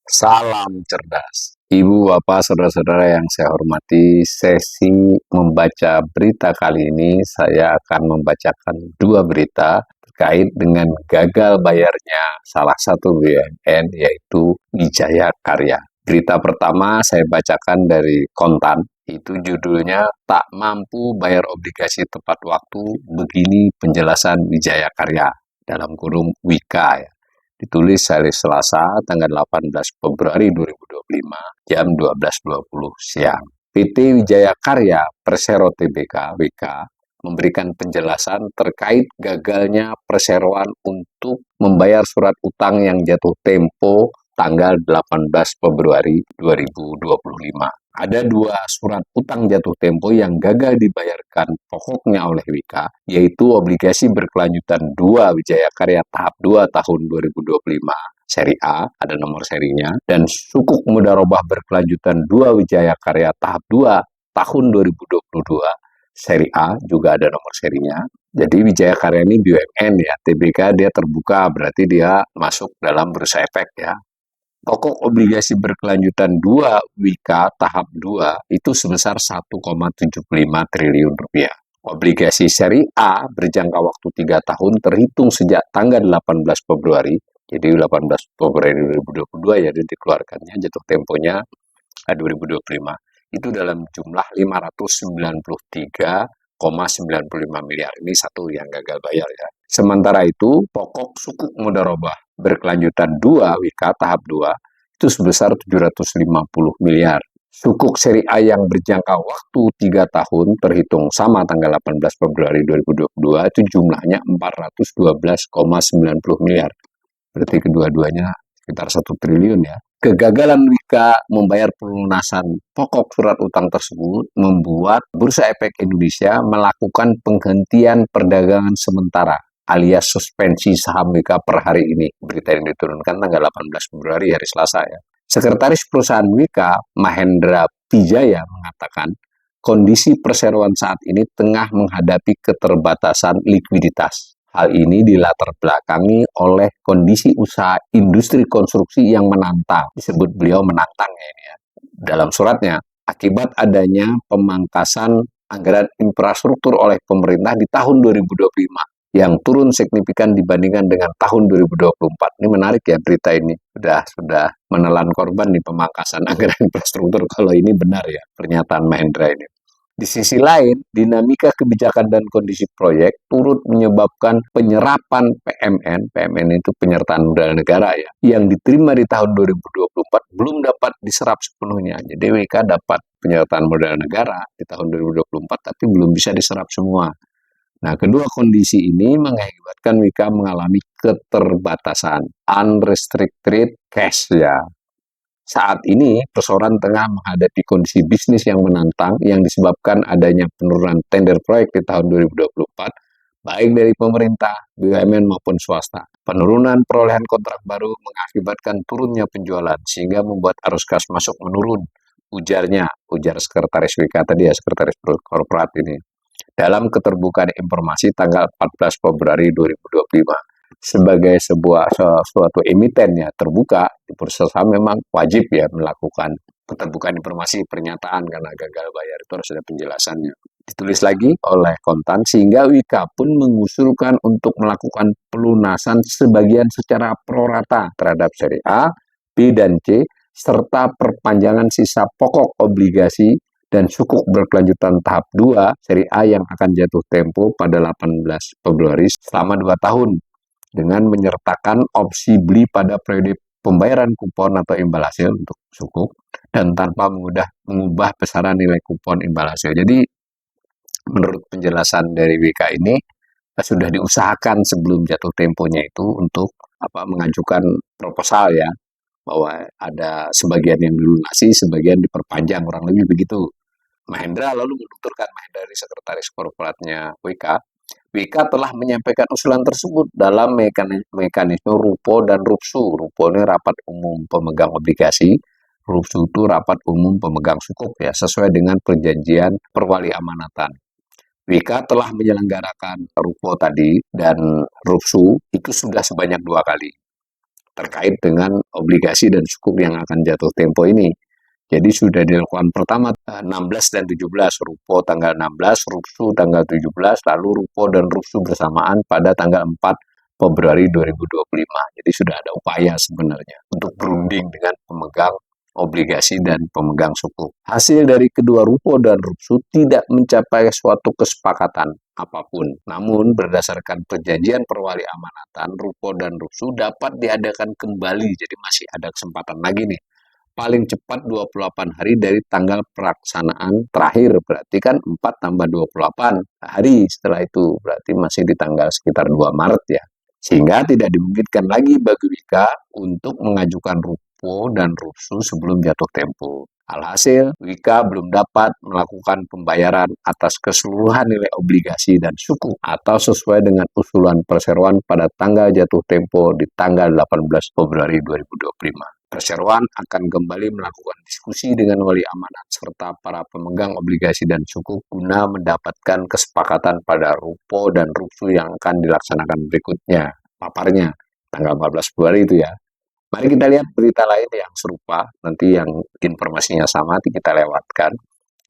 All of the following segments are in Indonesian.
Salam cerdas. Ibu, bapak, saudara-saudara yang saya hormati, sesi membaca berita kali ini saya akan membacakan dua berita terkait dengan gagal bayarnya salah satu BUMN yaitu Wijaya Karya. Berita pertama saya bacakan dari Kontan, itu judulnya "Tak Mampu Bayar Obligasi Tepat Waktu, Begini Penjelasan Wijaya Karya", dalam kurung Wika ya. Ditulis hari Selasa, tanggal 18 Februari 2025, jam 12.20 siang. PT Wijaya Karya Persero Tbk (WK) memberikan penjelasan terkait gagalnya perseroan untuk membayar surat utang yang jatuh tempo tanggal 18 Februari 2025. Ada dua surat utang jatuh tempo yang gagal dibayarkan pokoknya oleh WIKA, yaitu obligasi berkelanjutan 2 Wijaya Karya tahap 2 tahun 2025 seri A, ada nomor serinya, dan sukuk mudharabah berkelanjutan 2 Wijaya Karya tahap 2 tahun 2022 seri A, juga ada nomor serinya. Jadi Wijaya Karya ini BUMN ya, TBK dia terbuka, berarti dia masuk dalam bursa efek ya. Pokok obligasi berkelanjutan 2 WIKA tahap 2 itu sebesar 1,75 triliun rupiah. Obligasi seri A berjangka waktu 3 tahun terhitung sejak tanggal 18 Februari, jadi 18 Februari 2022 ya dikeluarkannya, jatuh temponya 2025, itu dalam jumlah 593,95 miliar. Ini satu yang gagal bayar ya. Sementara itu, pokok sukuk mudharabah berkelanjutan 2 WIKA tahap 2 itu sebesar 750 miliar. Sukuk seri A yang berjangka waktu 3 tahun terhitung sama tanggal 18 Februari 2022 itu jumlahnya 412,90 miliar. Berarti kedua-duanya sekitar 1 triliun ya. Kegagalan WIKA membayar pelunasan pokok surat utang tersebut membuat Bursa Efek Indonesia melakukan penghentian perdagangan sementara alias suspensi saham WIKA per hari ini. Berita yang diturunkan tanggal 18 Februari hari Selasa ya. Sekretaris perusahaan WIKA, Mahendra Wijaya, mengatakan kondisi perseroan saat ini tengah menghadapi keterbatasan likuiditas. Hal ini dilatar belakangi oleh kondisi usaha industri konstruksi yang menantang. Disebut beliau menantang ya ini ya. Dalam suratnya, akibat adanya pemangkasan anggaran infrastruktur oleh pemerintah di tahun 2025 yang turun signifikan dibandingkan dengan tahun 2024. Ini menarik ya berita ini. Sudah menelan korban di pemangkasan anggaran infrastruktur kalau ini benar ya pernyataan Mahendra ini. Di sisi lain, dinamika kebijakan dan kondisi proyek turut menyebabkan penyerapan PMN, PMN itu penyertaan modal negara ya, yang diterima di tahun 2024 belum dapat diserap sepenuhnya. Jadi WK dapat penyertaan modal negara di tahun 2024 tapi belum bisa diserap semua. Nah, kedua kondisi ini mengakibatkan WK mengalami keterbatasan unrestricted cash ya. Saat ini, perseroan tengah menghadapi kondisi bisnis yang menantang yang disebabkan adanya penurunan tender proyek di tahun 2024, baik dari pemerintah, BUMN maupun swasta. Penurunan perolehan kontrak baru mengakibatkan turunnya penjualan, sehingga membuat arus kas masuk menurun, ujar Sekretaris WK tadi ya, Sekretaris Korporat ini. Dalam keterbukaan informasi tanggal 14 Februari 2025. Sebagai suatu emiten ya terbuka, di bursa saham memang wajib ya melakukan keterbukaan informasi pernyataan karena gagal bayar itu harus ada penjelasannya. Ditulis lagi oleh Kontan, sehingga WIKA pun mengusulkan untuk melakukan pelunasan sebagian secara prorata terhadap seri A, B, dan C, serta perpanjangan sisa pokok obligasi dan sukuk berkelanjutan tahap 2 seri A yang akan jatuh tempo pada 18 Februari selama 2 tahun dengan menyertakan opsi beli pada periode pembayaran kupon atau imbal hasil untuk sukuk dan tanpa mengubah besaran nilai kupon imbal hasil. Jadi menurut penjelasan dari WK ini sudah diusahakan sebelum jatuh temponya itu untuk mengajukan proposal ya, bahwa ada sebagian yang dilunasi, sebagian diperpanjang, kurang lebih begitu. Mahendra lalu menuturkan, Mahendra dari sekretaris korporatnya WK telah menyampaikan usulan tersebut dalam mekanisme RUPO dan RUPSU. RUPO ini rapat umum pemegang obligasi, RUPSU itu rapat umum pemegang sukuk ya, sesuai dengan perjanjian perwali amanatan. Wika telah menyelenggarakan rupo tadi dan rupsu itu sudah sebanyak 2 kali terkait dengan obligasi dan sukuk yang akan jatuh tempo ini. Jadi sudah dilakukan pertama 16 dan 17, rupo tanggal 16, rupsu tanggal 17, lalu rupo dan rupsu bersamaan pada tanggal 4 Februari 2025. Jadi sudah ada upaya sebenarnya untuk berunding dengan pemegang obligasi dan pemegang sukuk. Hasil dari kedua rupo dan rupsu tidak mencapai suatu kesepakatan apapun. Namun berdasarkan perjanjian perwali amanatan, rupo dan rupsu dapat diadakan kembali. Jadi masih ada kesempatan lagi nih, paling cepat 28 hari dari tanggal pelaksanaan terakhir. Berarti kan 4 tambah 28 hari setelah itu. Berarti masih di tanggal sekitar 2 Maret ya. Sehingga tidak dimungkinkan lagi bagi Wika untuk mengajukan rupo dan rupsu sebelum jatuh tempo. Alhasil, Wika belum dapat melakukan pembayaran atas keseluruhan nilai obligasi dan suku atau sesuai dengan usulan perseroan pada tanggal jatuh tempo di tanggal 18 Februari 2025. Perseroan akan kembali melakukan diskusi dengan wali amanat serta para pemegang obligasi dan sukuk guna mendapatkan kesepakatan pada rupo dan rupsu yang akan dilaksanakan berikutnya. Paparnya tanggal 14 Februari itu ya. Mari kita lihat berita lain yang serupa, nanti yang informasinya sama nanti kita lewatkan.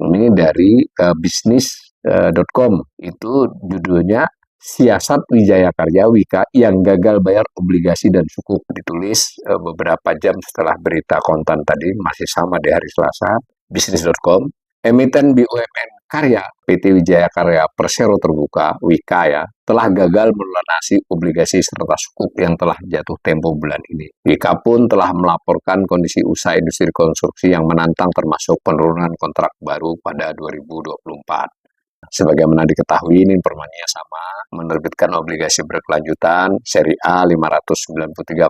Ini dari bisnis.com, itu judulnya Siasat Wijaya Karya Wika yang gagal bayar obligasi dan sukuk. Ditulis beberapa jam setelah berita konten tadi, masih sama di hari Selasa. Bisnis.com, emiten BUMN Karya PT Wijaya Karya Persero Terbuka Wika ya telah gagal melunasi obligasi serta sukuk yang telah jatuh tempo bulan ini. Wika pun telah melaporkan kondisi usaha industri konstruksi yang menantang termasuk penurunan kontrak baru pada 2024. Sebagaimana diketahui, ini informasinya sama, menerbitkan obligasi berkelanjutan seri A 593,95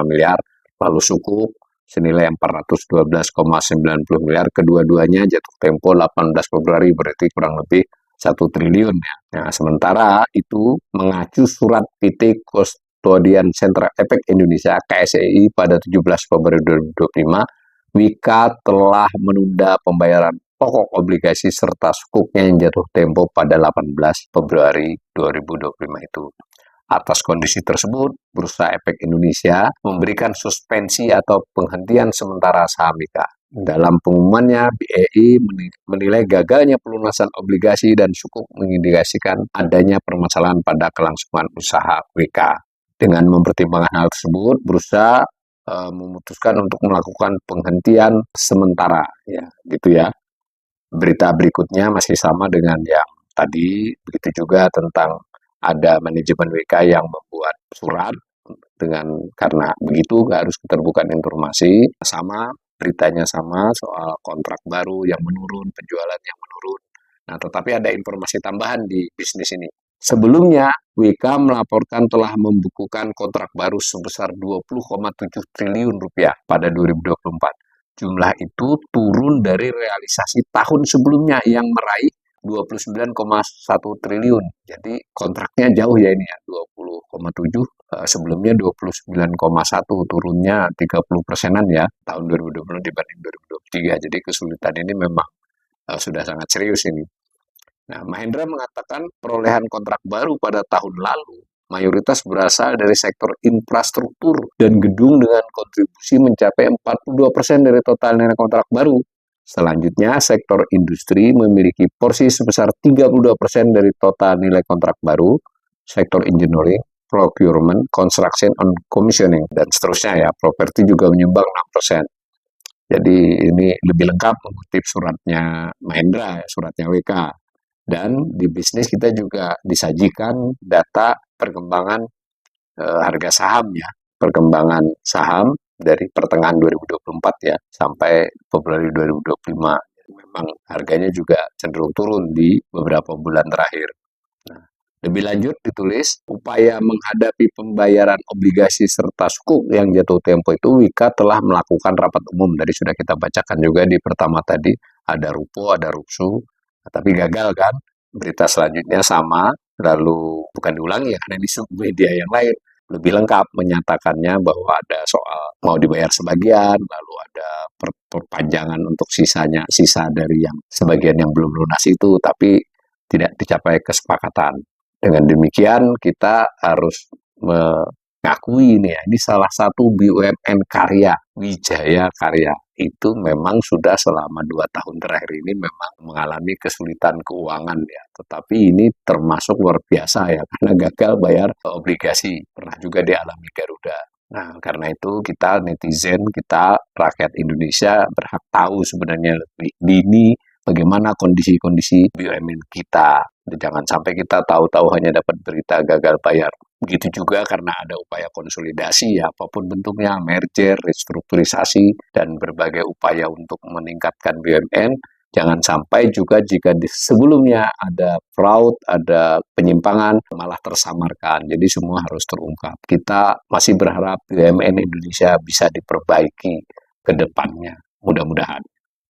miliar, lalu sukuk senilai 412,90 miliar, kedua-duanya jatuh tempo 18 Februari, berarti kurang lebih 1 triliun ya. Nah, sementara itu mengacu surat PT Kustodian Sentra Efek Indonesia KSEI pada 17 Februari 2025, Wika telah menunda pembayaran pokok obligasi serta sukuknya yang jatuh tempo pada 18 Februari 2025 itu. Atas kondisi tersebut, Bursa Efek Indonesia memberikan suspensi atau penghentian sementara saham Wika. Dalam pengumumannya, BEI menilai gagalnya pelunasan obligasi dan sukuk mengindikasikan adanya permasalahan pada kelangsungan usaha Wika. Dengan mempertimbangkan hal tersebut, Bursa memutuskan untuk melakukan penghentian sementara, ya, gitu ya. Berita berikutnya masih sama dengan yang tadi, begitu juga tentang ada manajemen WK yang membuat surat dengan karena begitu harus keterbukaan informasi, sama beritanya sama soal kontrak baru yang menurun, penjualan yang menurun. Nah, tetapi ada informasi tambahan di bisnis ini. Sebelumnya, WK melaporkan telah membukukan kontrak baru sebesar 20,7 triliun rupiah pada 2024. Jumlah itu turun dari realisasi tahun sebelumnya yang meraih 29,1 triliun. Jadi kontraknya jauh ya ini ya, 20,7, sebelumnya 29,1, turunnya 30%-an ya tahun 2020 dibanding 2023. Jadi kesulitan ini memang sudah sangat serius ini. Nah, Mahendra mengatakan perolehan kontrak baru pada tahun lalu mayoritas berasal dari sektor infrastruktur dan gedung dengan kontribusi mencapai 42% dari total nilai kontrak baru. Selanjutnya, sektor industri memiliki porsi sebesar 32% dari total nilai kontrak baru, sektor engineering, procurement, construction, and commissioning, dan seterusnya ya. Properti juga menyumbang 6%. Jadi ini lebih lengkap mengutip suratnya Mahendra, suratnya WK. Dan di bisnis kita juga disajikan data perkembangan harga saham ya, perkembangan saham dari pertengahan 2024 ya sampai Februari 2025. Memang harganya juga cenderung turun di beberapa bulan terakhir. Nah, lebih lanjut ditulis, upaya menghadapi pembayaran obligasi serta sukuk yang jatuh tempo itu, Wika telah melakukan rapat umum. Tadi sudah kita bacakan juga di pertama tadi, ada rupo, ada rupsu, tapi gagal kan. Berita selanjutnya sama, lalu bukan diulangi ya, karena di media yang lain lebih lengkap menyatakannya bahwa ada soal mau dibayar sebagian, lalu ada perpanjangan untuk sisa dari yang sebagian yang belum lunas itu, tapi tidak dicapai kesepakatan. Dengan demikian kita harus mengakui ini salah satu BUMN karya, Wijaya Karya. Itu memang sudah selama 2 tahun terakhir ini memang mengalami kesulitan keuangan ya. Tetapi ini termasuk luar biasa ya, karena gagal bayar obligasi. Pernah juga dialami Garuda. Nah, karena itu kita netizen, kita rakyat Indonesia berhak tahu sebenarnya lebih dini bagaimana kondisi-kondisi BUMN kita. Jangan sampai kita tahu-tahu hanya dapat berita gagal bayar. Begitu juga karena ada upaya konsolidasi ya, apapun bentuknya, merger, restrukturisasi, dan berbagai upaya untuk meningkatkan BUMN. Jangan sampai juga jika sebelumnya ada fraud, ada penyimpangan, malah tersamarkan. Jadi semua harus terungkap. Kita masih berharap BUMN Indonesia bisa diperbaiki ke depannya. Mudah-mudahan.